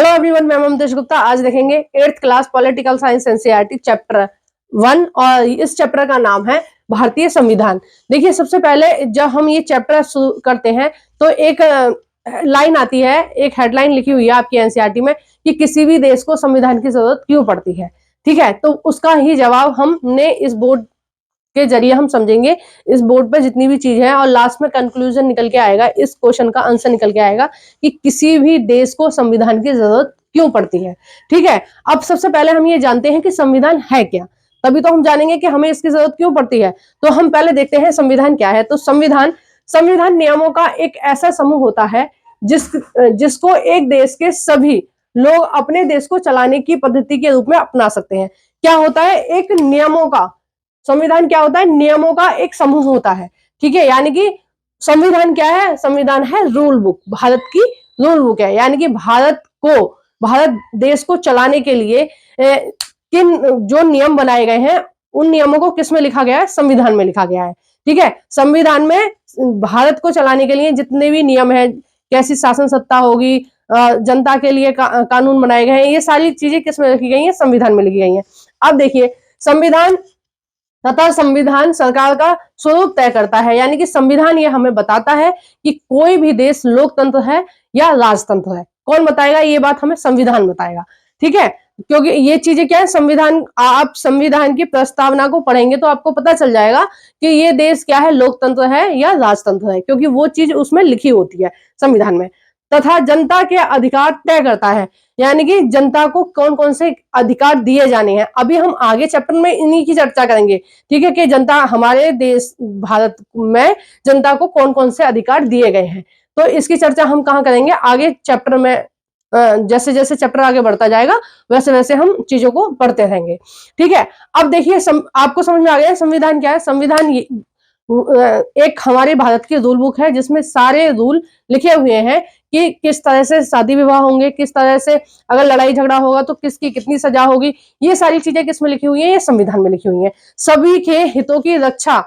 Hello everyone, मैं ममतेश गुप्ता। आज देखेंगे 8th class political science NCERT chapter 1 और इस चैप्टर का नाम है भारतीय संविधान। देखिए, सबसे पहले जब हम ये चैप्टर शुरू करते हैं तो एक लाइन आती है, एक हेडलाइन लिखी हुई है आपकी एनसीईआरटी में कि किसी भी देश को संविधान की जरूरत क्यों पड़ती है। ठीक है, तो उसका ही जवाब हमने इस बोर्ड के जरिए हम समझेंगे। इस बोर्ड पे जितनी भी चीज है और लास्ट में कंक्लूजन निकल के आएगा, इस क्वेश्चन का आंसर निकल के आएगा कि किसी भी देश को संविधान की जरूरत क्यों पड़ती है। ठीक है, अब सबसे पहले हम ये जानते हैं कि संविधान है क्या, तभी तो हम जानेंगे कि हमें इसकी जरूरत क्यों पड़ती है। तो हम पहले देखते हैं संविधान क्या है। तो संविधान संविधान नियमों का एक ऐसा समूह होता है जिसको एक देश के सभी लोग अपने देश को चलाने की पद्धति के रूप में अपना सकते हैं। क्या होता है? एक नियमों का संविधान क्या होता है? नियमों का एक समूह होता है। ठीक है, यानी कि संविधान क्या है? संविधान है रूल बुक, भारत की रूल बुक है। यानी कि भारत देश को चलाने के लिए किन जो नियम बनाए गए हैं, उन नियमों को किस में लिखा गया है? संविधान में लिखा गया है। ठीक है, संविधान में भारत को चलाने के लिए जितने भी नियम है, कैसी शासन सत्ता होगी, जनता के लिए कानून बनाए गए हैं, ये सारी चीजें किस में लिखी गई है? संविधान में लिखी गई है। अब देखिए, संविधान तथा संविधान सरकार का स्वरूप तय करता है। यानी कि संविधान ये हमें बताता है कि कोई भी देश लोकतंत्र है या राजतंत्र है। कौन बताएगा? ये बात हमें संविधान बताएगा। ठीक है, क्योंकि ये चीजें क्या है, संविधान, आप संविधान की प्रस्तावना को पढ़ेंगे तो आपको पता चल जाएगा कि ये देश क्या है, लोकतंत्र है या राजतंत्र है, क्योंकि वो चीज उसमें लिखी होती है संविधान में। तथा जनता के अधिकार तय करता है, यानी कि जनता को कौन कौन से अधिकार दिए जाने हैं। अभी हम आगे चैप्टर में इन्हीं की चर्चा करेंगे। ठीक है, कि जनता, हमारे देश भारत में जनता को कौन कौन से अधिकार दिए गए हैं, तो इसकी चर्चा हम कहाँ करेंगे? आगे चैप्टर में। जैसे जैसे चैप्टर आगे बढ़ता जाएगा वैसे वैसे हम चीजों को पढ़ते रहेंगे। ठीक है, अब देखिए, आपको समझ में आ गया संविधान क्या है। संविधान एक हमारे भारत की रूल बुक है जिसमें सारे रूल लिखे हुए हैं कि किस तरह से शादी विवाह होंगे, किस तरह से अगर लड़ाई झगड़ा होगा तो किसकी कितनी सजा होगी। ये सारी चीजें किसमें लिखी हुई है? ये संविधान में लिखी हुई है। सभी के हितों की रक्षा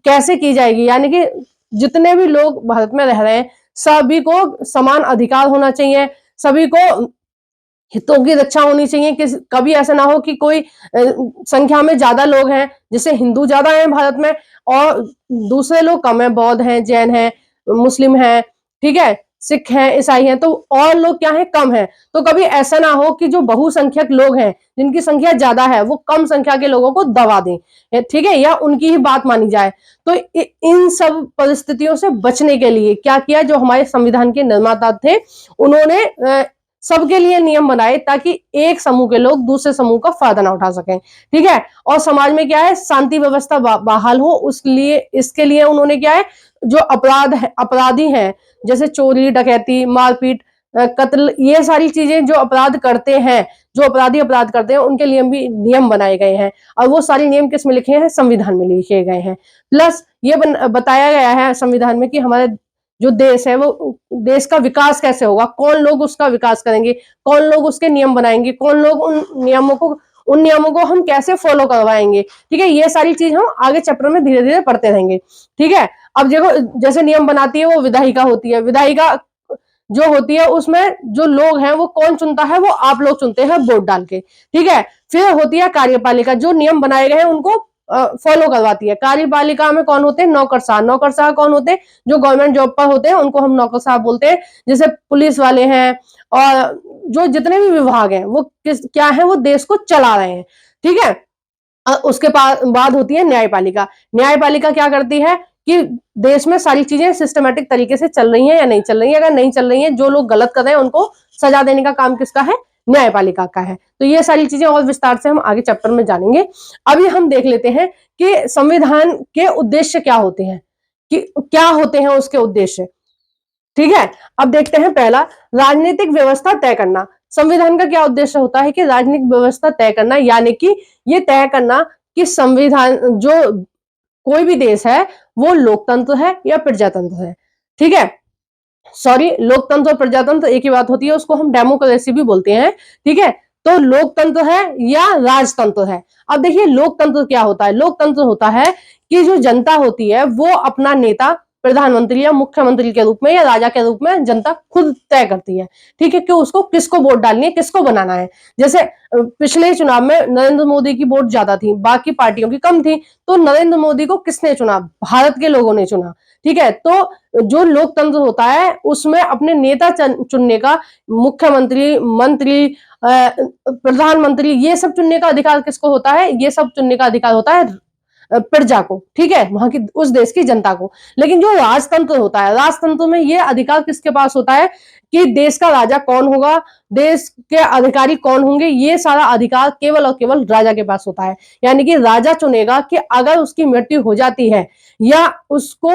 कैसे की जाएगी, यानी कि जितने भी लोग भारत में रह रहे हैं सभी को समान अधिकार होना चाहिए, सभी को हितों की रक्षा होनी चाहिए। कि कभी ऐसा ना हो कि कोई संख्या में ज्यादा लोग हैं, जैसे हिंदू ज्यादा हैं भारत में और दूसरे लोग कम है, बौद्ध हैं, जैन हैं, मुस्लिम हैं, ठीक है, सिख हैं, ईसाई हैं, तो और लोग क्या है, कम है। तो कभी ऐसा ना हो कि जो बहुसंख्यक लोग हैं, जिनकी संख्या ज्यादा है, वो कम संख्या के लोगों को दबा दें, ठीक है, या उनकी ही बात मानी जाए। तो इन सब परिस्थितियों से बचने के लिए क्या किया? जो हमारे संविधान के निर्माता थे, उन्होंने सबके लिए नियम बनाए ताकि एक समूह के लोग दूसरे समूह का फायदा ना उठा सकें। ठीक है, और समाज में क्या है, शांति व्यवस्था बहाल हो, उसके इसके लिए उन्होंने क्या है, जो अपराधी हैं, जैसे चोरी, डकैती, मारपीट, कत्ल, ये सारी चीजें जो अपराध करते हैं, जो अपराधी अपराध करते हैं, उनके लिए भी नियम बनाए गए हैं। और वो सारे नियम किस में लिखे हैं? संविधान में लिखे गए हैं। प्लस ये बताया गया है संविधान में कि हमारे जो देश है, वो देश का विकास कैसे होगा, कौन लोग उसका विकास करेंगे, कौन लोग उसके नियम बनाएंगे, कौन लोग उन नियमों को हम कैसे फॉलो करवाएंगे। ठीक है, ये सारी चीज हम आगे चैप्टर में धीरे धीरे पढ़ते रहेंगे। ठीक है, अब देखो, जैसे नियम बनाती है वो विधायिका होती है। विधायिका जो होती है उसमें जो लोग हैं वो कौन चुनता है? वो आप लोग चुनते हैं वोट डाल के। ठीक है, फिर होती है कार्यपालिका, जो नियम बनाए गए हैं उनको फॉलो करवाती है। कार्यपालिका में कौन होते हैं? नौकरशाह। नौकरशाह कौन होते हैं? जो गवर्नमेंट जॉब पर होते हैं उनको हम नौकरशाह बोलते हैं। जैसे पुलिस वाले हैं और जो जितने भी विभाग हैं वो क्या है, वो देश को चला रहे हैं। ठीक है, उसके बाद होती है न्यायपालिका। न्यायपालिका क्या करती है कि देश में सारी चीजें सिस्टमेटिक तरीके से चल रही हैं या नहीं चल रही है। अगर नहीं चल रही है, जो लोग गलत कर रहे हैं उनको सजा देने का काम किसका है? न्यायपालिका का है। तो ये सारी चीजें और विस्तार से हम आगे चैप्टर में जानेंगे। अभी हम देख लेते हैं कि संविधान के उद्देश्य क्या होते हैं, कि क्या होते हैं उसके उद्देश्य। ठीक है, अब देखते हैं पहला, राजनीतिक व्यवस्था तय करना। संविधान का क्या उद्देश्य होता है? कि राजनीतिक व्यवस्था तय करना, यानी कि ये तय करना कि संविधान, जो कोई भी देश है वो लोकतंत्र है या प्रजातंत्र है। ठीक है, सॉरी, लोकतंत्र और प्रजातंत्र एक ही बात होती है, उसको हम डेमोक्रेसी भी बोलते हैं। ठीक है, तो लोकतंत्र है या राजतंत्र है। अब देखिए, लोकतंत्र क्या होता है? लोकतंत्र होता है कि जो जनता होती है वो अपना नेता प्रधानमंत्री या मुख्यमंत्री के रूप में या राजा के रूप में जनता खुद तय करती है। ठीक है, कि उसको किसको वोट डालनी है, किसको बनाना है। जैसे पिछले चुनाव में नरेंद्र मोदी की वोट ज्यादा थी, बाकी पार्टियों की कम थी, तो नरेंद्र मोदी को किसने चुना? भारत के लोगों ने चुना। ठीक है, तो जो लोकतंत्र होता है उसमें अपने नेता चुनने का, मुख्यमंत्री, मंत्री, प्रधानमंत्री, ये सब चुनने का अधिकार किसको होता है? ये सब चुनने का अधिकार होता है प्रजा को। ठीक है, वहां की, उस देश की जनता को। लेकिन जो राजतंत्र होता है, राजतंत्र में ये अधिकार किसके पास होता है कि देश का राजा कौन होगा, देश के अधिकारी कौन होंगे, ये सारा अधिकार केवल और केवल राजा के पास होता है। यानी कि राजा चुनेगा कि अगर उसकी मृत्यु हो जाती है या उसको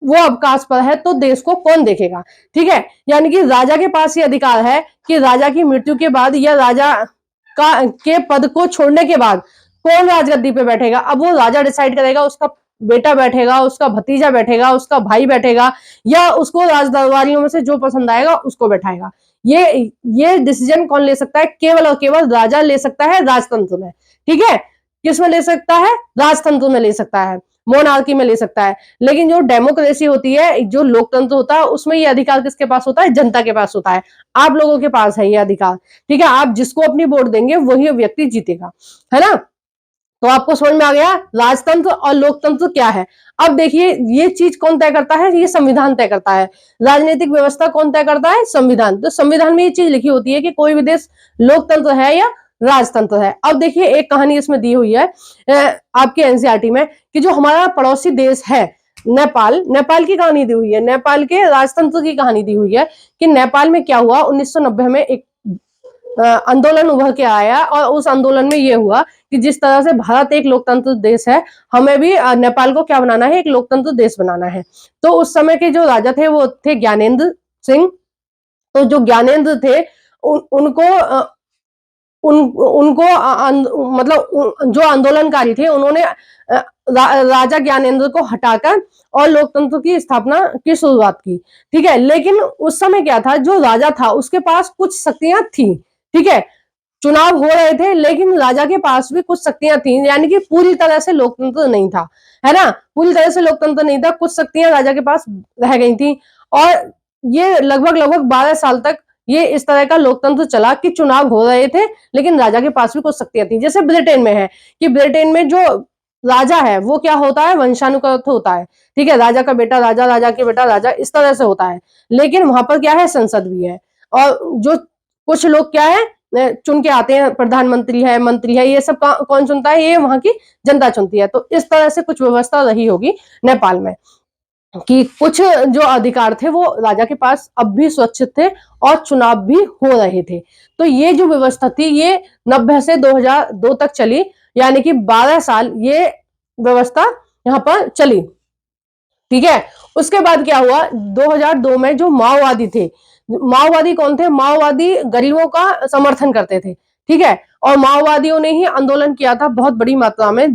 वो अवकाश पर है तो देश को कौन देखेगा। ठीक है, यानी कि राजा के पास ये अधिकार है कि राजा की मृत्यु के बाद या राजा के पद को छोड़ने के बाद कौन राजगद्दी पे बैठेगा। अब वो राजा डिसाइड करेगा, उसका बेटा बैठेगा, उसका भतीजा बैठेगा, उसका भाई बैठेगा, या उसको राजदरबारियों में से जो पसंद आएगा उसको बैठाएगा। ये डिसीजन कौन ले सकता है? केवल और केवल राजा ले सकता है राजतंत्र में। ठीक है, किस में ले सकता है? राजतंत्र में ले सकता है, मोनार्की में ले सकता है। लेकिन जो डेमोक्रेसी होती है, जो लोकतंत्र होता है, उसमें ये अधिकार किसके पास होता है? जनता के पास होता है। आप लोगों के पास है ये अधिकार। ठीक है, आप जिसको अपनी वोट देंगे वही व्यक्ति जीतेगा, है ना। तो आपको समझ में आ गया राजतंत्र और लोकतंत्र क्या है। अब देखिए, ये चीज कौन तय करता है? ये संविधान तय करता है। राजनीतिक व्यवस्था कौन तय करता है? संविधान। तो संविधान में ये चीज लिखी होती है कि कोई भी देश लोकतंत्र है या राजतंत्र है। अब देखिए, एक कहानी इसमें दी हुई है आपके एनसीईआरटी में, कि जो हमारा पड़ोसी देश है नेपाल, नेपाल की कहानी दी हुई है, नेपाल के राजतंत्र की कहानी दी हुई है कि नेपाल में क्या हुआ। 1990 में एक आंदोलन उभर के आया और उस आंदोलन में ये हुआ कि जिस तरह से भारत एक लोकतंत्र देश है, हमें भी नेपाल को क्या बनाना है? एक लोकतंत्र देश बनाना है। तो उस समय के जो राजा थे वो थे ज्ञानेंद्र सिंह। तो जो ज्ञानेंद्र थे उनको मतलब जो आंदोलनकारी थे उन्होंने राजा ज्ञानेंद्र को हटाकर और लोकतंत्र की स्थापना की शुरुआत की। ठीक है, लेकिन उस समय क्या था, जो राजा था उसके पास कुछ शक्तियां थी। ठीक है, चुनाव हो रहे थे लेकिन राजा के पास भी कुछ शक्तियां थी, यानी कि पूरी तरह से लोकतंत्र नहीं था, है ना। पूरी तरह से लोकतंत्र नहीं था, कुछ शक्तियां राजा के पास रह गई थी। और ये लगभग 12 साल तक ये इस तरह का लोकतंत्र चला कि चुनाव हो रहे थे लेकिन राजा के पास भी कुछ शक्तियां थी। जैसे ब्रिटेन में है कि ब्रिटेन में जो राजा है वो क्या होता है? वंशानुक्रत होता है। ठीक है, राजा का बेटा राजा, राजा के बेटा राजा, इस तरह से होता है। लेकिन वहां पर क्या है? संसद भी है, और जो कुछ लोग क्या है चुन के आते हैं, प्रधानमंत्री है, मंत्री है, ये सब कौन चुनता है? ये वहां की जनता चुनती है। तो इस तरह से कुछ व्यवस्था रही होगी नेपाल में कि कुछ जो अधिकार थे वो राजा के पास अब भी सुरक्षित थे और चुनाव भी हो रहे थे। तो ये जो व्यवस्था थी ये 90 से 2002 तक चली, यानी कि 12 साल ये व्यवस्था यहाँ पर चली। ठीक है, उसके बाद क्या हुआ? 2002 में जो माओवादी थे, माओवादी कौन थे? माओवादी गरीबों का समर्थन करते थे। ठीक है, और माओवादियों ने ही आंदोलन किया था बहुत बड़ी मात्रा में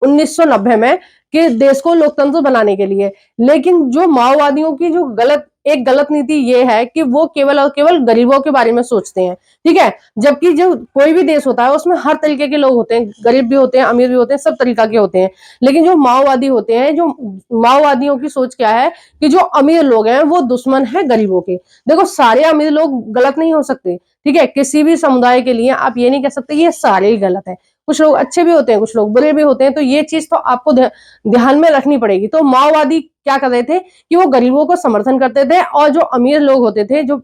1990 में कि देश को लोकतंत्र बनाने के लिए। लेकिन जो माओवादियों की जो गलत नीति ये है कि वो केवल और केवल गरीबों के बारे में सोचते हैं। ठीक है, जबकि जो कोई भी देश होता है उसमें हर तरीके के लोग होते हैं, गरीब भी होते हैं, अमीर भी होते हैं, सब तरीका के होते हैं। लेकिन जो माओवादी होते हैं, जो माओवादियों की सोच क्या है कि जो अमीर लोग हैं वो दुश्मन है गरीबों के। देखो, सारे अमीर लोग गलत नहीं हो सकते। ठीक है, किसी भी समुदाय के लिए आप ये नहीं कह सकते ये सारे ही गलत है। कुछ लोग अच्छे भी होते हैं, कुछ लोग बुरे भी होते हैं। तो ये चीज तो आपको ध्यान में रखनी पड़ेगी। तो माओवादी क्या कर रहे थे कि वो गरीबों को समर्थन करते थे और जो अमीर लोग होते थे, जो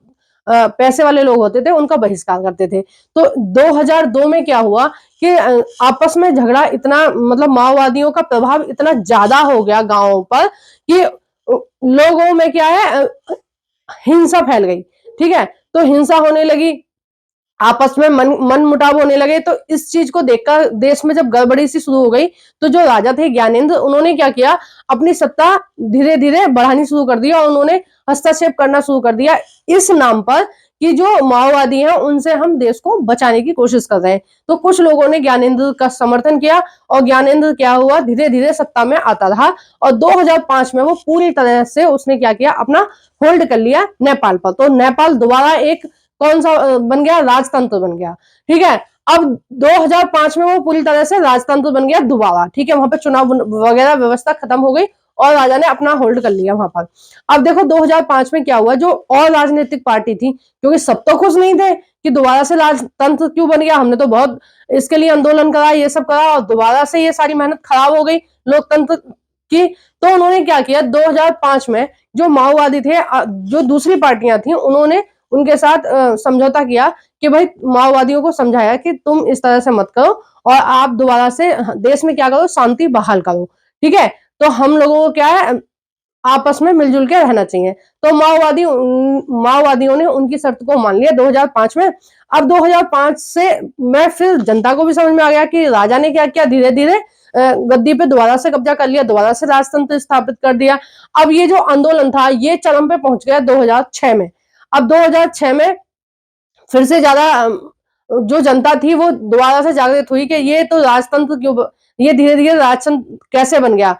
पैसे वाले लोग होते थे, उनका बहिष्कार करते थे। तो 2002 में क्या हुआ कि आपस में झगड़ा इतना, मतलब माओवादियों का प्रभाव इतना ज्यादा हो गया गांवों पर कि लोगों में क्या है, हिंसा फैल गई। ठीक है, तो हिंसा होने लगी, आपस में मन मुटाव होने लगे। तो इस चीज को देखकर देश में जब गड़बड़ी सी शुरू हो गई तो जो राजा थे ज्ञानेंद्र, उन्होंने क्या किया, अपनी सत्ता धीरे धीरे बढ़ानी शुरू कर दी और उन्होंने हस्तक्षेप करना शुरू कर दिया इस नाम पर कि जो माओवादी हैं उनसे हम देश को बचाने की कोशिश कर रहे हैं। तो कुछ लोगों ने ज्ञानेंद्र का समर्थन किया और ज्ञानेंद्र क्या हुआ, धीरे धीरे सत्ता में आता रहा और 2005 में वो पूरी तरह से उसने क्या किया, अपना होल्ड कर लिया नेपाल पर। तो नेपाल दोबारा एक कौन सा बन गया, राजतंत्र बन गया। ठीक है, अब 2005 में वो पूरी तरह से राजतंत्र बन गया दोबारा। ठीक है, वहां पे चुनाव वगैरह व्यवस्था खत्म हो गई और राजा ने अपना होल्ड कर लिया वहां पर। अब देखो 2005 में क्या हुआ, जो और राजनीतिक पार्टी थी, क्योंकि सब तो खुश नहीं थे कि दोबारा से राजतंत्र क्यों बन गया, हमने तो बहुत इसके लिए आंदोलन करा, ये सब करा, और दोबारा से ये सारी मेहनत खराब हो गई लोकतंत्र की। तो उन्होंने क्या किया, 2005 में जो माओवादी थे, जो दूसरी पार्टियां थी, उन्होंने उनके साथ समझौता किया कि भाई माओवादियों को समझाया कि तुम इस तरह से मत करो और आप दोबारा से देश में क्या करो, शांति बहाल करो, ठीक है। तो हम लोगों को क्या है, आपस में मिलजुल के रहना चाहिए। तो माओवादियों ने उनकी शर्त को मान लिया 2005 में। अब 2005 से मैं फिर जनता को भी समझ में आ गया कि राजा ने क्या किया, धीरे धीरे गद्दी पे दोबारा से कब्जा कर लिया, दोबारा से राजतंत्र स्थापित कर दिया। अब ये जो आंदोलन था ये चरम पे पहुंच गया 2006 में। अब 2006 में फिर से ज्यादा जो जनता थी वो दोबारा से जागृत हुई कि ये तो राजतंत्र क्यों, ये धीरे धीरे राजतंत्र कैसे बन गया।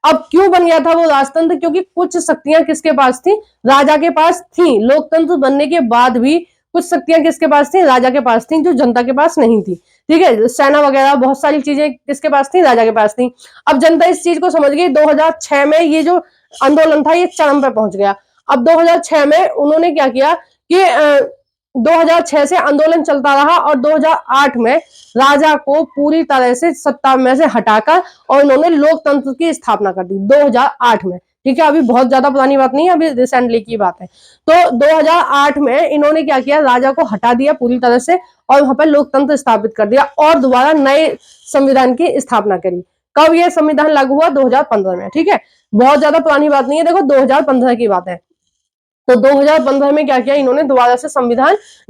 अब क्यों बन गया था वो राजतंत्र, क्योंकि कुछ शक्तियां किसके पास थी, राजा के पास थी। लोकतंत्र बनने के बाद भी कुछ शक्तियां किसके पास थी, राजा के पास थी, जो जनता के पास नहीं थी, ठीक है। सेना वगैरह बहुत सारी चीजें किसके पास थी, राजा के पास थी। अब जनता इस चीज को समझ गई, 2006 में ये जो आंदोलन था ये चरम पे पहुंच गया। अब 2006 में उन्होंने क्या किया कि 2006 से आंदोलन चलता रहा और 2008 में राजा को पूरी तरह से सत्ता में से हटाकर और उन्होंने लोकतंत्र की स्थापना कर दी 2008 में, ठीक है। अभी बहुत ज्यादा पुरानी बात नहीं है, अभी रिसेंटली की बात है। तो 2008 में इन्होंने क्या किया, राजा को हटा दिया पूरी तरह से और वहां पर लोकतंत्र स्थापित कर दिया और दोबारा नए संविधान की स्थापना करी। कब यह संविधान लागू हुआ, 2015 में, ठीक है। बहुत ज्यादा पुरानी बात नहीं है, देखो 2015 की बात है। तो 2015 में क्या किया, इन्होंने दोबारा से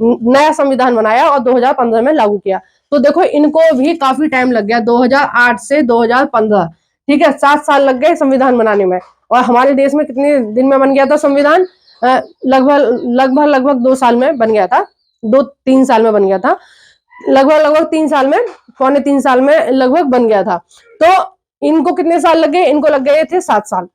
नया संविधान बनाया और 2015 में लागू किया। तो देखो इनको भी काफी टाइम लग गया, 2008 से 2015, ठीक है, 7 साल लग गए संविधान बनाने में। और हमारे देश में कितने दिन में बन गया था संविधान, लगभग 2 साल में बन गया था, 2-3 साल में बन गया था, लगभग 3 साल में, 2.25-3 साल में लगभग बन गया था। तो इनको कितने साल लग गए, इनको लग गए थे 7 साल।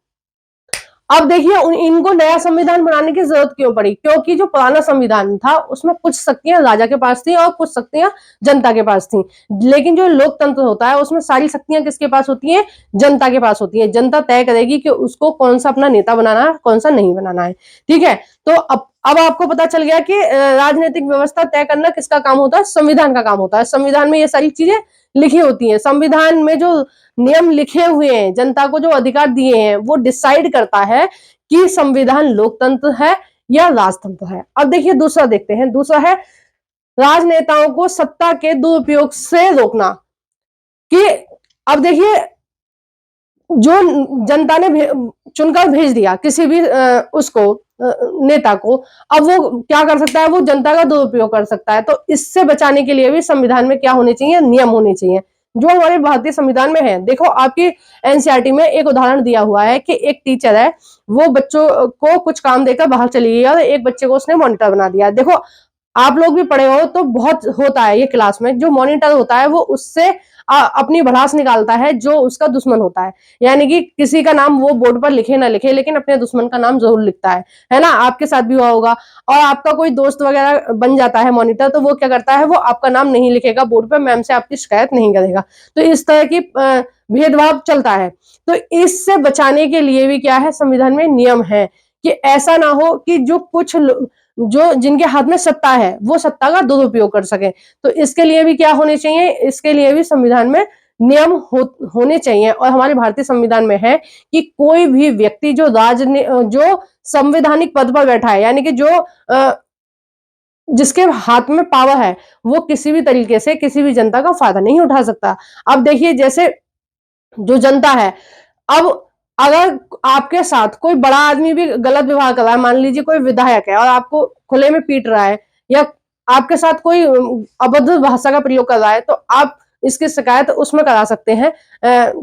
अब देखिए इनको नया संविधान बनाने की जरूरत क्यों पड़ी, क्योंकि जो पुराना संविधान था उसमें कुछ शक्तियां राजा के पास थी और कुछ शक्तियां जनता के पास थी। लेकिन जो लोकतंत्र होता है उसमें सारी शक्तियां किसके पास होती हैं, जनता के पास होती है। जनता तय करेगी कि उसको कौन सा अपना नेता बनाना है, कौन सा नहीं बनाना है, ठीक है। तो अब आपको पता चल गया कि राजनीतिक व्यवस्था तय करना किसका काम होता है, संविधान का काम होता है। संविधान में ये सारी चीजें लिखी होती हैं। संविधान में जो नियम लिखे हुए हैं, जनता को जो अधिकार दिए हैं, वो डिसाइड करता है कि संविधान लोकतंत्र है या राजतंत्र है। अब देखिए दूसरा देखते हैं, दूसरा है राजनेताओं को सत्ता के दुरुपयोग से रोकना। कि अब देखिए जो जनता ने चुनकर भेज दिया किसी भी उसको नेता को, अब वो क्या कर सकता है, वो जनता का दुरुपयोग कर सकता है। तो इससे बचाने के लिए भी संविधान में क्या होने चाहिए, नियम होने चाहिए, जो हमारे भारतीय संविधान में है। देखो आपकी एनसीईआरटी में एक उदाहरण दिया हुआ है कि एक टीचर है, वो बच्चों को कुछ काम देकर बाहर चली गई और एक बच्चे को उसने मॉनिटर बना दिया। देखो आप लोग भी पढ़े हो तो बहुत होता है ये क्लास में, जो मॉनिटर होता है वो उससे अपनी भड़ास निकालता है जो उसका दुश्मन होता है। यानी कि किसी का नाम वो बोर्ड पर लिखे ना लिखे, लेकिन अपने दुश्मन का नाम जरूर लिखता है ना। आपके साथ भी हुआ होगा। और आपका कोई दोस्त वगैरह बन जाता है मॉनिटर, तो वो क्या करता है, वो आपका नाम नहीं लिखेगा बोर्ड पर, मैम से आपकी शिकायत नहीं करेगा। तो इस तरह की भेदभाव चलता है। तो इससे बचाने के लिए भी क्या है, संविधान में नियम है कि ऐसा ना हो कि जो जिनके हाथ में सत्ता है वो सत्ता का दुरुपयोग कर सके। तो इसके लिए भी क्या होने चाहिए, इसके लिए भी संविधान में नियम होने चाहिए। और हमारे भारतीय संविधान में है कि कोई भी व्यक्ति जो संवैधानिक पद पर बैठा है, यानी कि जो जिसके हाथ में पावर है, वो किसी भी तरीके से किसी भी जनता का फायदा नहीं उठा सकता। अब देखिए जैसे जो जनता है, अब अगर आपके साथ कोई बड़ा आदमी भी गलत व्यवहार कर रहा है, मान लीजिए कोई विधायक है और आपको खुले में पीट रहा है या आपके साथ कोई अभद्र भाषा का प्रयोग कर रहा है, तो आप इसकी शिकायत उसमें करा सकते हैं,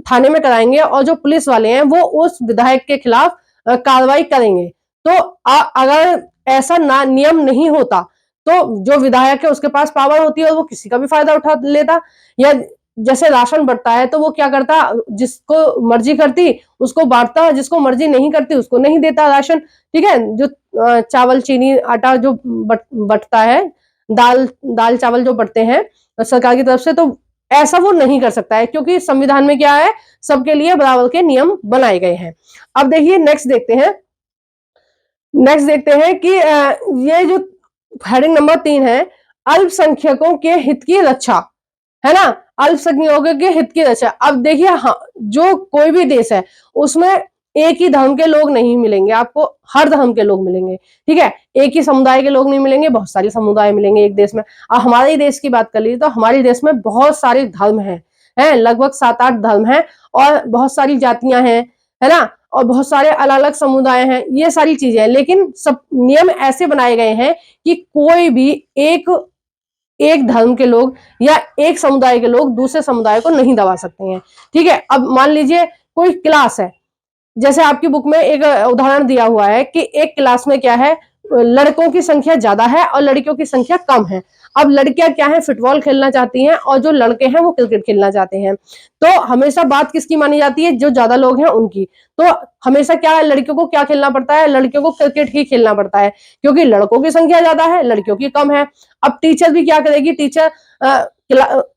थाने में कराएंगे और जो पुलिस वाले हैं वो उस विधायक के खिलाफ कार्रवाई करेंगे। तो अगर ऐसा नियम नहीं होता तो जो विधायक है उसके पास पावर होती है और वो किसी का भी फायदा उठा लेता। या जैसे राशन बढ़ता है तो वो क्या करता, जिसको मर्जी करती उसको बांटता, जिसको मर्जी नहीं करती उसको नहीं देता राशन, ठीक है। जो चावल चीनी आटा जो बटता है, दाल चावल जो बटते हैं सरकार की तरफ से, तो ऐसा वो नहीं कर सकता है, क्योंकि संविधान में क्या है, सबके लिए बराबर के नियम बनाए गए हैं। अब देखिए नेक्स्ट देखते हैं कि ये जो हेडिंग नंबर 3 है, अल्पसंख्यकों के हित की रक्षा, है ना, अल्पसंख्यकों के हित की रक्षा। अब देखिए जो कोई भी देश है उसमें एक ही धर्म के लोग नहीं मिलेंगे आपको, हर धर्म के लोग मिलेंगे, ठीक है, एक ही समुदाय के लोग नहीं मिलेंगे, बहुत सारे समुदाय मिलेंगे एक देश में। अब हमारे ही देश की बात कर लीजिए तो हमारे देश में बहुत सारे धर्म हैं, लगभग 7-8 धर्म हैं, और बहुत सारी जातियां हैं, है ना, और बहुत सारे अलग अलग समुदाय हैं, ये सारी चीजें हैं, लेकिन सब नियम ऐसे बनाए गए हैं कि कोई भी एक धर्म के लोग या एक समुदाय के लोग दूसरे समुदाय को नहीं दबा सकते हैं, ठीक है। अब मान लीजिए कोई क्लास है, जैसे आपकी बुक में एक उदाहरण दिया हुआ है कि एक क्लास में क्या है, लड़कों की संख्या ज्यादा है और लड़कियों की संख्या कम है। अब लड़कियां क्या है, फुटबॉल खेलना चाहती हैं, और जो लड़के हैं वो क्रिकेट खेलना चाहते हैं। तो हमेशा बात किसकी मानी जाती है, जो ज्यादा लोग हैं उनकी। तो हमेशा क्या है, लड़कियों को क्या खेलना पड़ता है, लड़कियों को क्रिकेट ही खेलना पड़ता है, क्योंकि लड़कों की संख्या ज्यादा है, लड़कियों की कम है। अब टीचर भी क्या करेगी, टीचर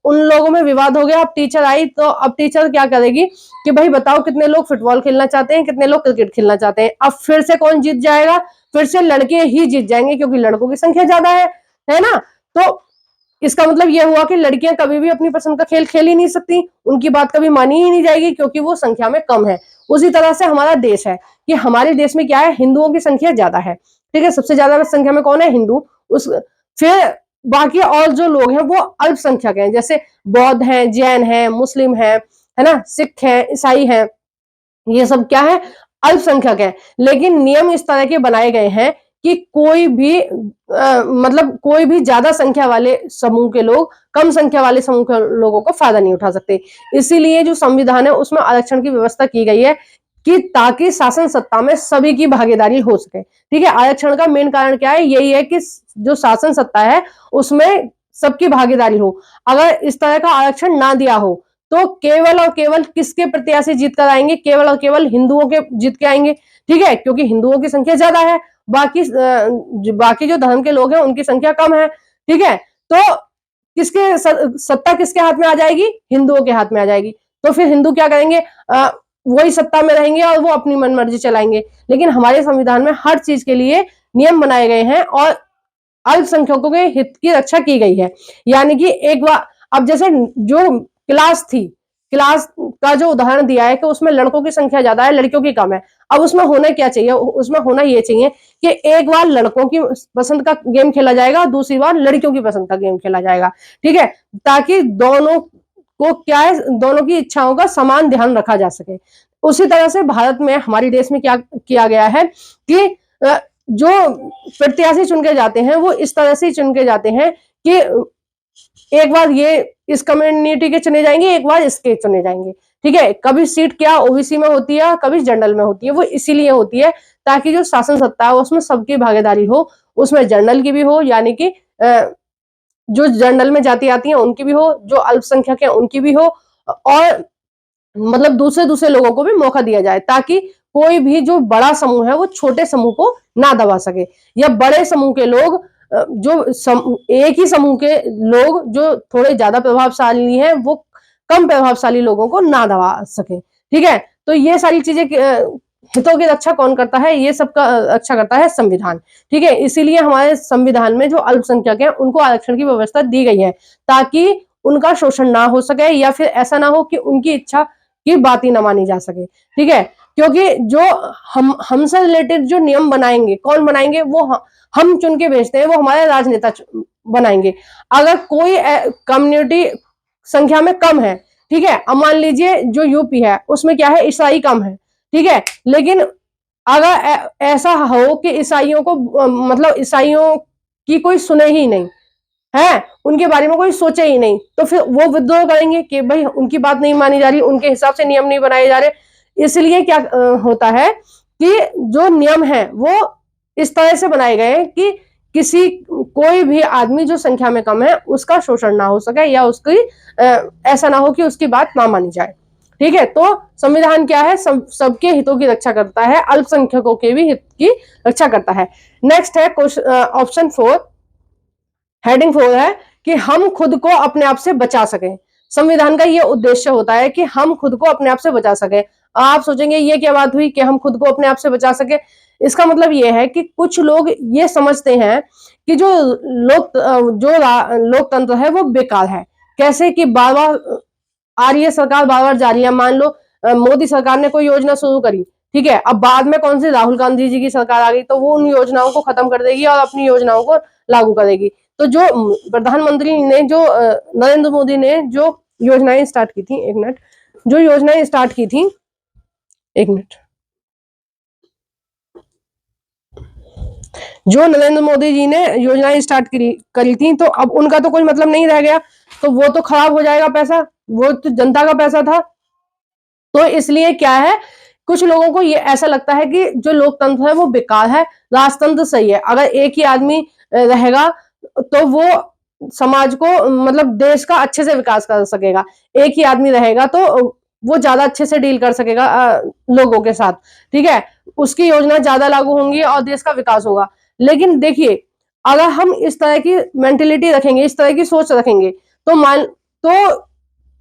उन लोगों में विवाद हो गया, अब टीचर आई तो अब टीचर क्या करेगी कि भाई बताओ कितने लोग फुटबॉल खेलना चाहते हैं, कितने लोग क्रिकेट खेलना चाहते हैं। अब फिर से कौन जीत जाएगा, फिर से लड़के ही जीत जाएंगे, क्योंकि लड़कों की संख्या ज्यादा है ना। तो इसका मतलब यह हुआ कि लड़कियां कभी भी अपनी पसंद का खेल खेल ही नहीं सकती, उनकी बात कभी मानी ही नहीं जाएगी, क्योंकि वो संख्या में कम है। उसी तरह से हमारा देश है कि हमारे देश में क्या है, हिंदुओं की संख्या ज्यादा है, ठीक है, सबसे ज्यादा संख्या में कौन है, हिंदू। उस फिर बाकी और जो लोग हैं वो अल्पसंख्यक हैं, जैसे बौद्ध हैं, जैन हैं, मुस्लिम हैं, है ना, सिख हैं, ईसाई हैं, ये सब क्या है, अल्पसंख्यक है। लेकिन नियम इस तरह के बनाए गए हैं कि कोई भी मतलब कोई भी ज्यादा संख्या वाले समूह के लोग कम संख्या वाले समूह के लोगों को फायदा नहीं उठा सकते। इसीलिए जो संविधान है उसमें आरक्षण की व्यवस्था की गई है कि ताकि शासन सत्ता में सभी की भागीदारी हो सके, ठीक है। आरक्षण का मेन कारण क्या है, यही है कि जो शासन सत्ता है उसमें सबकी भागीदारी हो। अगर इस तरह का आरक्षण ना दिया हो तो केवल और केवल किसके प्रत्याशी जीत कर आएंगे, केवल और केवल हिंदुओं के जीत के आएंगे, ठीक है, क्योंकि हिंदुओं की संख्या ज्यादा है, बाकी जो धर्म के लोग हैं उनकी संख्या कम है, ठीक है। तो किसके सत्ता किसके हाथ में आ जाएगी, हिंदुओं के हाथ में आ जाएगी। तो फिर हिंदू क्या करेंगे, वही सत्ता में रहेंगे और वो अपनी मनमर्जी चलाएंगे। लेकिन हमारे संविधान में हर चीज के लिए नियम बनाए गए हैं और अल्पसंख्यकों के हित की रक्षा की गई है। यानी कि एक बार अब जैसे जो क्लास का जो उदाहरण दिया है कि उसमें लड़कों की संख्या ज्यादा है, लड़कियों की कम है। अब उसमें होना क्या चाहिए, उसमें होना ये चाहिए कि एक बार लड़कों की पसंद का गेम खेला जाएगा और दूसरी बार लड़कियों की पसंद का गेम खेला जाएगा, ठीक है, ताकि दोनों को क्या है, दोनों की इच्छाओं का समान ध्यान रखा जा सके। उसी तरह से भारत में हमारे देश में क्या किया गया है कि जो प्रत्याशी चुन के जाते हैं वो इस तरह से चुन के जाते हैं कि एक बार ये इस कम्युनिटी के चुने जाएंगे, एक बार इसके चुने जाएंगे, ठीक है। कभी सीट क्या ओबीसी में होती है, कभी जनरल में होती है, वो इसीलिए होती है ताकि जो शासन सत्ता है उसमें सबकी भागीदारी हो, उसमें जनरल की भी हो, यानी कि जो जनरल में जाति आती है उनकी भी हो, जो अल्पसंख्यक है उनकी भी हो, और मतलब दूसरे दूसरे लोगों को भी मौका दिया जाए, ताकि कोई भी जो बड़ा समूह है वो छोटे समूह को ना दबा सके, या बड़े समूह के लोग एक ही समूह के लोग जो थोड़े ज्यादा प्रभावशाली हैं वो कम प्रभावशाली लोगों को ना दबा सके, ठीक है। तो ये सारी चीजें हितों की रक्षा कौन करता है, ये सबका रक्षा करता है संविधान, ठीक है। इसीलिए हमारे संविधान में जो अल्पसंख्यक हैं उनको आरक्षण की व्यवस्था दी गई है, ताकि उनका शोषण ना हो सके, या फिर ऐसा ना हो कि उनकी इच्छा की बात ही ना मानी जा सके, ठीक है। क्योंकि जो हमसे रिलेटेड जो नियम बनाएंगे, कौन बनाएंगे, वो हम चुन के भेजते हैं, वो हमारे राजनेता बनाएंगे। अगर कोई कम्युनिटी संख्या में कम है, ठीक है, अब मान लीजिए जो यूपी है उसमें क्या है, ईसाई कम है, ठीक है, लेकिन अगर ऐसा हो कि ईसाइयों को मतलब ईसाइयों की कोई सुने ही नहीं है, उनके बारे में कोई सोचे ही नहीं, तो फिर वो विद्रोह करेंगे कि भाई उनकी बात नहीं मानी जा रही, उनके हिसाब से नियम नहीं बनाए जा रहे। इसलिए क्या होता है कि जो नियम है वो इस तरह से बनाए गए हैं कि कोई भी आदमी जो संख्या में कम है उसका शोषण ना हो सके, या उसकी ऐसा ना हो कि उसकी बात ना मानी जाए, ठीक है। तो संविधान क्या है, सबके हितों की रक्षा करता है, अल्पसंख्यकों के भी हित की रक्षा करता है। नेक्स्ट है ऑप्शन 4, हेडिंग 4 है कि हम खुद को अपने आप से बचा सकें। संविधान का ये उद्देश्य होता है कि हम खुद को अपने आप से बचा सके। आप सोचेंगे ये क्या बात हुई कि हम खुद को अपने आप से बचा सके। इसका मतलब ये है कि कुछ लोग ये समझते हैं कि जो लोकतंत्र है वो बेकार है। कैसे कि बार बार आ रही है सरकार, बार बार जा रही है। मान लो मोदी सरकार ने कोई योजना शुरू करी, ठीक है, अब बाद में कौन सी राहुल गांधी जी की सरकार आ गई तो वो उन योजनाओं को खत्म कर देगी और अपनी योजनाओं को लागू करेगी। तो जो प्रधानमंत्री ने जो नरेंद्र मोदी ने जो योजनाएं स्टार्ट की थी, एक मिनट, जो योजनाएं स्टार्ट की थी, एक मिनट, जो नरेंद्र मोदी जी ने योजनाएं स्टार्ट करी थी, तो अब उनका तो कोई मतलब नहीं रह गया, तो वो तो खराब हो जाएगा पैसा, वो तो जनता का पैसा था। तो इसलिए क्या है, कुछ लोगों को ये ऐसा लगता है कि जो लोकतंत्र है वो बेकार है, राजतंत्र सही है। अगर एक ही आदमी रहेगा तो वो समाज को, मतलब देश का अच्छे से विकास कर सकेगा। एक ही आदमी रहेगा तो वो ज्यादा अच्छे से डील कर सकेगा लोगों के साथ, ठीक है, उसकी योजना ज्यादा लागू होंगी और देश का विकास होगा। लेकिन देखिए, अगर हम इस तरह की मेंटेलिटी रखेंगे, इस तरह की सोच रखेंगे, तो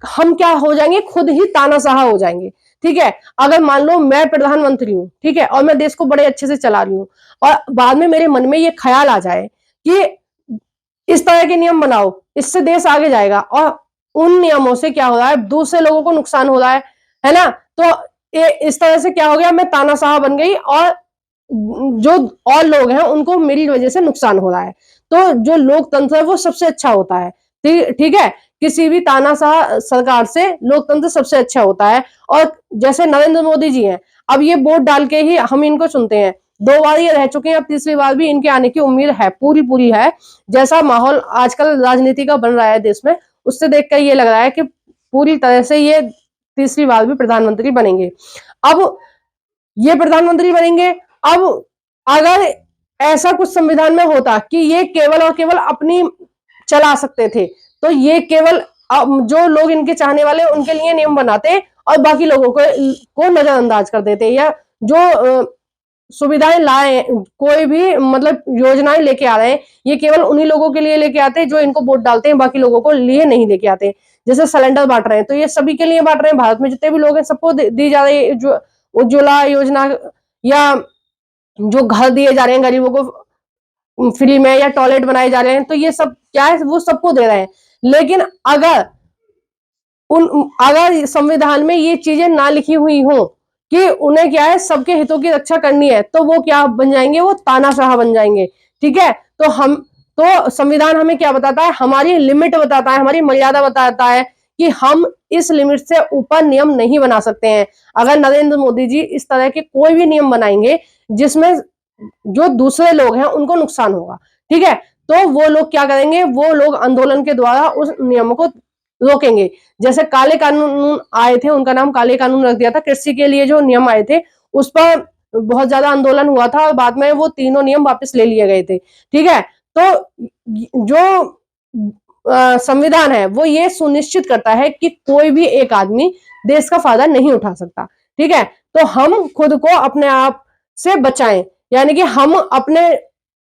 हम क्या हो जाएंगे, खुद ही तानाशाह हो जाएंगे। ठीक है, अगर मान लो मैं प्रधानमंत्री हूं, ठीक है, और मैं देश को बड़े अच्छे से चला रही हूँ, और बाद में मेरे मन में ये ख्याल आ जाए कि इस तरह के नियम बनाओ, इससे देश आगे जाएगा, और उन नियमों से क्या हो रहा है, दूसरे लोगों को नुकसान हो रहा है ना, तो इस तरह से क्या हो गया, मैं तानाशाह बन गई, और जो और लोग हैं उनको मेरी वजह से नुकसान हो रहा है। तो जो लोकतंत्र है वो सबसे अच्छा होता है, ठीक है, किसी भी तानाशाह सरकार से लोकतंत्र सबसे अच्छा होता है। और जैसे नरेंद्र मोदी जी हैं, अब ये वोट डाल के ही हम इनको चुनते हैं, 2 बार ये रह चुके हैं, अब तीसरी बार भी इनके आने की उम्मीद है, पूरी पूरी है। जैसा माहौल आजकल राजनीति का बन रहा है देश में, उससे देखकर ये लग रहा है कि पूरी तरह से ये तीसरी बार भी प्रधानमंत्री बनेंगे। अब ये प्रधानमंत्री बनेंगे, अब अगर ऐसा कुछ संविधान में होता कि ये केवल और केवल अपनी चला सकते थे, तो ये केवल जो लोग इनके चाहने वाले उनके लिए नियम बनाते और बाकी लोगों को नजरअंदाज कर देते, या जो सुविधाएं लाए, कोई भी मतलब योजनाएं लेके आ रहे हैं, ये केवल उन्हीं लोगों के लिए लेके आते हैं जो इनको वोट डालते हैं, बाकी लोगों को लिए नहीं लेके आते। जैसे सिलेंडर बांट रहे हैं, तो ये सभी के लिए बांट रहे हैं, भारत में जितने भी लोग हैं सबको दी जा रही है जो उज्ज्वला योजना, या जो घर दिए जा रहे हैं गरीबों को फ्री में, या टॉयलेट बनाए जा रहे हैं, तो ये सब क्या है, वो सबको दे रहे हैं। लेकिन अगर संविधान में ये चीजें ना लिखी हुई हो कि उन्हें क्या है, सबके हितों की रक्षा करनी है, तो वो क्या बन जाएंगे, वो तानाशाह बन जाएंगे। ठीक है, तो संविधान हमें क्या बताता है, हमारी लिमिट बताता है, हमारी मर्यादा बताता है कि हम इस लिमिट से ऊपर नियम नहीं बना सकते हैं। अगर नरेंद्र मोदी जी इस तरह के कोई भी नियम बनाएंगे जिसमें जो दूसरे लोग हैं उनको नुकसान होगा, ठीक है, तो वो लोग क्या करेंगे, वो लोग आंदोलन के द्वारा उस नियम को रोकेंगे। जैसे काले कानून आए थे, उनका नाम काले कानून रख दिया था, कृषि के लिए जो नियम आए थे उस पर बहुत ज्यादा आंदोलन हुआ था, और बाद में वो तीनों नियम वापस ले लिए गए थे। ठीक है, तो जो संविधान है वो ये सुनिश्चित करता है कि कोई भी एक आदमी देश का फायदा नहीं उठा सकता। ठीक है, तो हम खुद को अपने आप से बचाएं, यानी कि हम अपने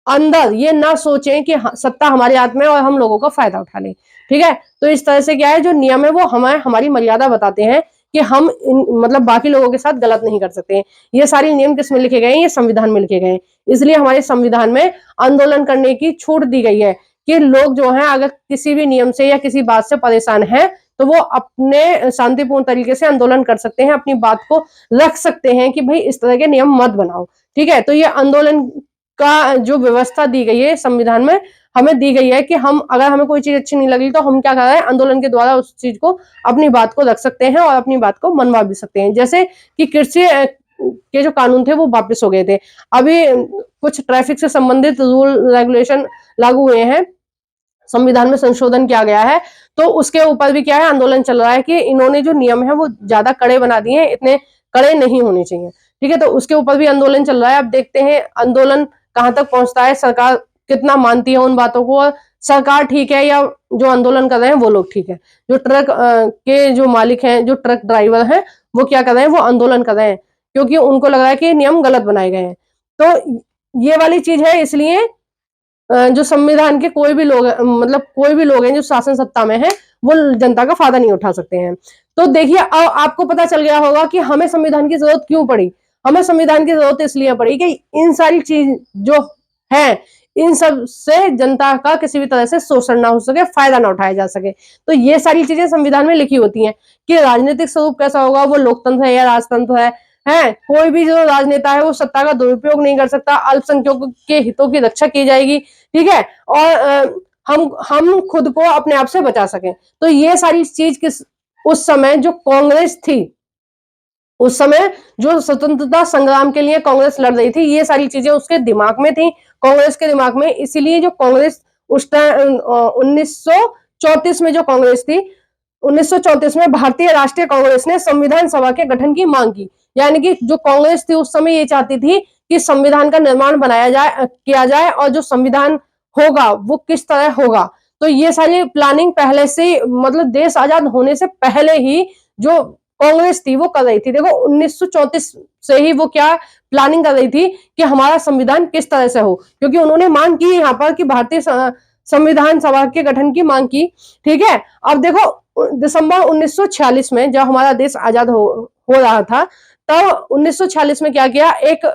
अंदर ये ना सोचें कि सत्ता हमारे हाथ में और हम लोगों का फायदा उठा लें। ठीक है, तो इस तरह से क्या है, जो नियम है वो हमें हमारी मर्यादा बताते हैं कि हम मतलब बाकी लोगों के साथ गलत नहीं कर सकते हैं। ये सारे नियम किस में लिखे गए हैं, ये संविधान में लिखे गए हैं। इसलिए हमारे संविधान में आंदोलन करने की छूट दी गई है कि लोग जो हैं अगर किसी भी नियम से या किसी बात से परेशान हैं तो वो अपने शांतिपूर्ण तरीके से आंदोलन कर सकते हैं, अपनी बात को रख सकते हैं कि भाई इस तरह के नियम मत बनाओ। ठीक है, तो ये आंदोलन का जो व्यवस्था दी गई है संविधान में, हमें दी गई है कि हम अगर हमें कोई चीज अच्छी नहीं लगी तो हम क्या कर रहे हैं, आंदोलन के द्वारा उस चीज को, अपनी बात को रख सकते हैं और अपनी बात को मनवा भी सकते हैं। जैसे कि कृषि के जो कानून थे वो वापस हो गए थे, अभी कुछ ट्रैफिक से संबंधित रूल रेगुलेशन लागू हुए हैं, संविधान में संशोधन किया गया है, तो उसके ऊपर भी क्या है, आंदोलन चल रहा है कि इन्होंने जो नियम है वो ज्यादा कड़े बना दिए हैं, इतने कड़े नहीं होने चाहिए। ठीक है, तो उसके ऊपर भी आंदोलन चल रहा है। अब देखते हैं आंदोलन कहां तक पहुंचता है, सरकार कितना मानती है उन बातों को, और सरकार ठीक है या जो आंदोलन कर रहे हैं वो लोग ठीक है। जो ट्रक के जो मालिक हैं, जो ट्रक ड्राइवर हैं, वो क्या कर रहे हैं, वो आंदोलन कर रहे हैं क्योंकि उनको लग रहा है कि नियम गलत बनाए गए हैं। तो ये वाली चीज है, इसलिए जो संविधान के कोई भी लोग मतलब कोई भी लोग हैं जो शासन सत्ता में हैं, वो जनता का फायदा नहीं उठा सकते हैं। तो देखिए अब आपको पता चल गया होगा कि हमें संविधान की जरूरत क्यों पड़ी। हमें संविधान की जरूरत इसलिए पड़ी कि इन सारी चीज जो है, इन सब से जनता का किसी भी तरह से शोषण ना हो सके, फायदा ना उठाया जा सके। तो ये सारी चीजें संविधान में लिखी होती हैं कि राजनीतिक स्वरूप कैसा होगा, वो लोकतंत्र है या राजतंत्र है, कोई भी जो राजनेता है वो सत्ता का दुरुपयोग नहीं कर सकता, अल्पसंख्यकों के हितों की रक्षा की जाएगी, ठीक है, और हम खुद को अपने आप से बचा सकें। तो ये सारी चीज किस उस समय जो कांग्रेस थी, उस समय जो स्वतंत्रता संग्राम के लिए कांग्रेस लड़ रही थी, ये सारी चीजें उसके दिमाग में थी, कांग्रेस के दिमाग में। इसीलिए जो कांग्रेस उस टाइम 1934 में जो कांग्रेस थी, 1934 में भारतीय राष्ट्रीय कांग्रेस ने संविधान सभा के गठन की मांग की। यानी कि जो कांग्रेस थी उस समय ये चाहती थी कि संविधान का निर्माण बनाया जाए, किया जाए, और जो संविधान होगा वो किस तरह होगा। तो ये सारी प्लानिंग पहले से, मतलब देश आजाद होने से पहले ही जो कांग्रेस थी वो कर रही थी। देखो 1934 से ही वो क्या प्लानिंग कर रही थी कि हमारा संविधान किस तरह से हो, क्योंकि उन्होंने मांग की यहाँ पर कि भारतीय संविधान सभा के गठन की मांग की, ठीक है। अब देखो दिसंबर 1946 में जब हमारा देश आजाद हो रहा था, तब 1946 में क्या किया, एक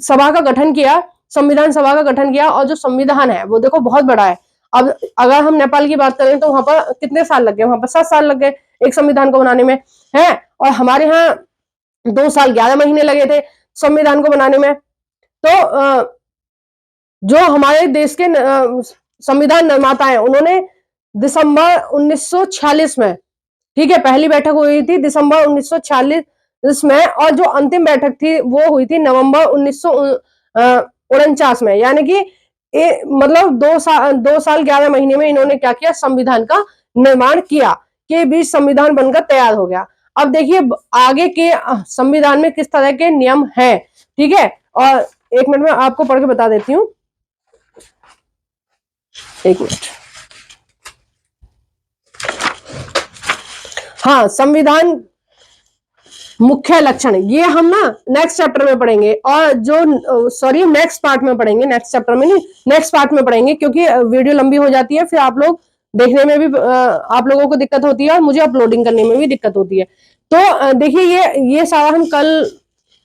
सभा का गठन किया, संविधान सभा का गठन किया, और जो संविधान है वो देखो बहुत बड़ा है। अब अगर हम नेपाल की बात करें तो वहां पर कितने साल लग गए, वहां पर 7 साल लग गए एक संविधान को बनाने में, है, और हमारे यहाँ 2 साल 11 महीने लगे थे संविधान को बनाने में। तो जो हमारे देश के संविधान निर्माता है, उन्होंने दिसंबर 1946 में, ठीक है, पहली बैठक हुई थी दिसंबर 1946 में, और जो अंतिम बैठक थी वो हुई थी नवंबर 1949 में। यानी कि मतलब 2 साल 11 महीने में इन्होंने क्या किया, संविधान का निर्माण किया, के बीच संविधान बनकर तैयार हो गया। अब देखिए आगे के संविधान में किस तरह के नियम हैं, ठीक है, और 1 मिनट में आपको पढ़ के बता देती हूँ, 1 मिनट। हाँ, संविधान मुख्य लक्षण, ये हम ना नेक्स्ट चैप्टर में पढ़ेंगे, और जो सॉरी नेक्स्ट पार्ट में पढ़ेंगे, नेक्स्ट चैप्टर में नहीं, नेक्स्ट पार्ट में पढ़ेंगे, क्योंकि वीडियो लंबी हो जाती है, फिर आप लोग देखने में भी आप लोगों को दिक्कत होती है, और मुझे अपलोडिंग करने में भी दिक्कत होती है। तो देखिए ये सारा हम कल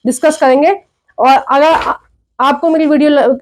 डिस्कस करेंगे। और अगर आपको मेरी वीडियो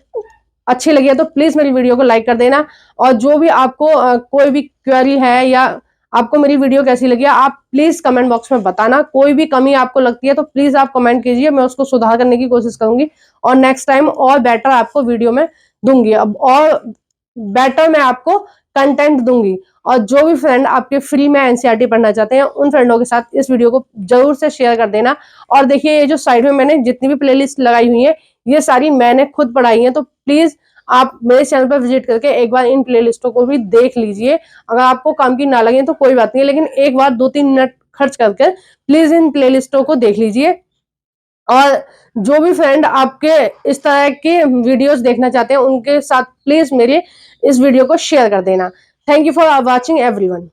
अच्छी लगी है तो प्लीज मेरी वीडियो को लाइक कर देना, और जो भी आपको कोई भी क्वेरी है या आपको मेरी वीडियो कैसी लगी है, आप प्लीज कमेंट बॉक्स में बताना। कोई भी कमी आपको लगती है तो प्लीज आप कमेंट कीजिए, मैं उसको सुधार करने की कोशिश करूंगी, और नेक्स्ट टाइम और बेटर आपको वीडियो में दूंगी, अब और बेटर मैं आपको कंटेंट दूंगी। और जो भी फ्रेंड आपके फ्री में एनसीईआरटी पढ़ना चाहते हैं, उन फ्रेंडों के साथ इस वीडियो को जरूर से शेयर कर देना। और देखिए ये जो साइड में मैंने जितनी भी प्लेलिस्ट लगाई हुई है, ये सारी मैंने खुद पढ़ाई है, तो प्लीज आप मेरे चैनल पर विजिट करके एक बार इन प्लेलिस्टों को भी देख लीजिए। अगर आपको काम की ना लगे तो कोई बात नहीं, लेकिन एक बार 2-3 मिनट खर्च करके प्लीज इन प्लेलिस्टों को देख लीजिए। और जो भी फ्रेंड आपके इस तरह के वीडियोस देखना चाहते हैं, उनके साथ प्लीज मेरे इस वीडियो को शेयर कर देना। Thank you for watching everyone.